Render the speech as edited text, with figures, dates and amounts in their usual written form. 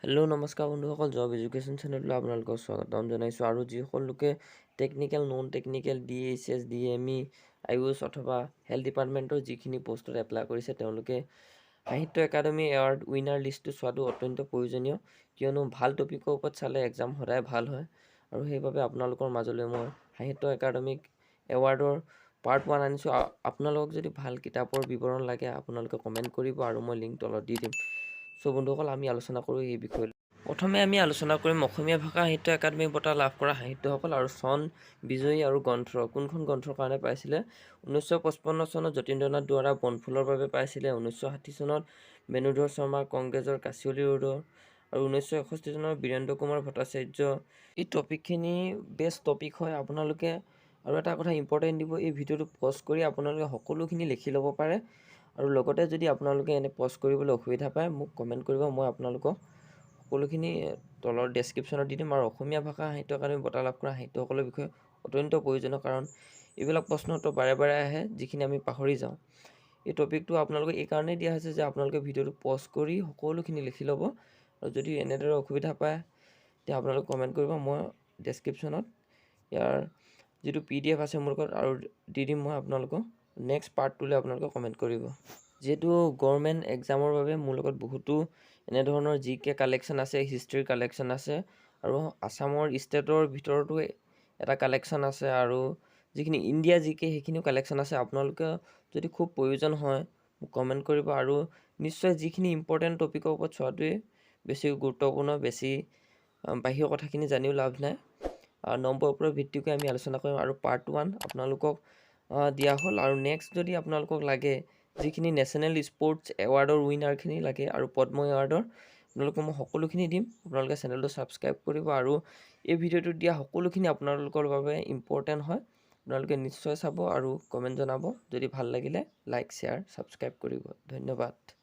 Hello' নমস্কাৰ বন্ধুসকল, job education চেনেললৈ আপোনালোকক স্বাগতম জনাইছোঁ। আৰু যিসকল লোকে technical, non technical, DHS, DME, Ayush অথবা হেল্থ ডিপাৰ্টমেণ্টৰ যিখিনি পষ্টত এপ্লাই কৰিছে, তেওঁলোকে সাহিত্য একাডেমী এৱাৰ্ড উইনাৰ লিষ্টটো চোৱাটো অত্যন্ত প্ৰয়োজনীয়, কিয়নো ভাল টপিকৰ ওপৰত চালে এক্সাম সদায় ভাল হয়। আৰু সেইবাবে আপোনালোকৰ মাজলৈ মই সাহিত্য একাডেমিক এৱাৰ্ডৰ পাৰ্ট 1 আনিছোঁ। আপোনালোকক যদি ভাল কিতাপৰ বিৱৰণ লাগে আপোনালোকে কমেণ্ট কৰিব আৰু মই লিংক তলত দি দিম। চ' বন্ধুসকল, আমি আলোচনা কৰোঁ এই বিষয়ে। প্ৰথমে আমি আলোচনা কৰিম অসমীয়া ভাষা সাহিত্য একাডেমি বঁটা লাভ কৰা সাহিত্যসকল আৰু চন বিজয়ী আৰু গ্ৰন্থ কোনখন গ্ৰন্থৰ কাৰণে পাইছিলে। 1955 চনত যতীন্দ্ৰনাথ দুৱৰা বনফুলৰ বাবে পাইছিলে। 1960 চনত বেণুধৰ শৰ্মা কংগ্ৰেছৰ কাচিয়লি ৰোডৰ, আৰু 1961 চনত বীৰেন্দ্ৰ কুমাৰ ভট্টাচাৰ্য। এই টপিকখিনি বেষ্ট টপিক হয়। আপোনালোকে আৰু এটা কথা ইম্পৰ্টেণ্ট দিব, এই ভিডিঅ'টো পজ কৰি আপোনালোকে সকলোখিনি লিখি ল'ব পাৰে। আৰু লগতে যদি আপোনালোকে এনে পজ কৰিবলৈ অসুবিধা পায় মোক কমেণ্ট কৰিব, মই আপোনালোকক সকলোখিনি তলৰ ডেছক্ৰিপশ্যনত দি দিম। আৰু অসমীয়া ভাষা সাহিত্য একাডেমি বঁটা লাভ কৰা সাহিত্যসকলৰ বিষয়ে অত্যন্ত প্ৰয়োজনীয়, কাৰণ এইবিলাক প্ৰশ্নটো বাৰে বাৰে আহে যিখিনি আমি পাহৰি যাওঁ। এই টপিকটো আপোনালোকে এইকাৰণেই দিয়া হৈছে যে আপোনালোকে ভিডিঅ'টো পজ কৰি সকলোখিনি লিখি ল'ব। আৰু যদি এনেদৰে অসুবিধা পায় তেতিয়া আপোনালোকে কমেণ্ট কৰিব, মই ডেছক্ৰিপশ্যনত ইয়াৰ যিটো PDF আছে মোৰ লগত আৰু দি দিম মই আপোনালোকক। নেক্সট পাৰ্টটোলৈ আপোনালোকে কমেণ্ট কৰিব। যিহেতু গভৰ্ণমেণ্ট এক্সামৰ বাবে মোৰ লগত বহুতো এনেধৰণৰ GK কালেকশ্যন আছে, হিষ্ট্ৰীৰ কালেকশ্যন আছে, আৰু আছামৰ ষ্টেটৰ ভিতৰতো এটা কালেকশ্যন আছে, আৰু যিখিনি ইণ্ডিয়া GK সেইখিনিও কালেকশ্যন আছে। আপোনালোকে যদি খুব প্ৰয়োজন হয় মোক কমেণ্ট কৰিব, আৰু নিশ্চয় যিখিনি ইম্পৰ্টেণ্ট টপিকৰ ওপৰত চোৱাটোৱে বেছি গুৰুত্বপূৰ্ণ। বেছি বাহিৰৰ কথাখিনি জানিও লাভ নাই। নম্বৰৰ ওপৰত ভিত্তি কৰি আমি আলোচনা কৰিম, আৰু পাৰ্ট 1 আপোনালোকক দিয়া হ'ল। আৰু নেক্সট যদি আপোনালোকক লাগে যিখিনি নেশ্যনেল স্পৰ্টছ এৱাৰ্ডৰ উইনাৰখিনি লাগে আৰু পদ্ম এৱাৰ্ডৰ, আপোনালোকক মই সকলোখিনি দিম। আপোনালোকে চেনেলটো ছাবস্ক্ৰাইব কৰিব, আৰু এই ভিডিঅ'টোত দিয়া সকলোখিনি আপোনালোকৰ বাবে ইম্পৰ্টেণ্ট হয়। আপোনালোকে নিশ্চয় চাব আৰু কমেণ্ট জনাব। যদি ভাল লাগিলে লাইক, শ্বেয়াৰ, ছাবস্ক্ৰাইব কৰিব। ধন্যবাদ।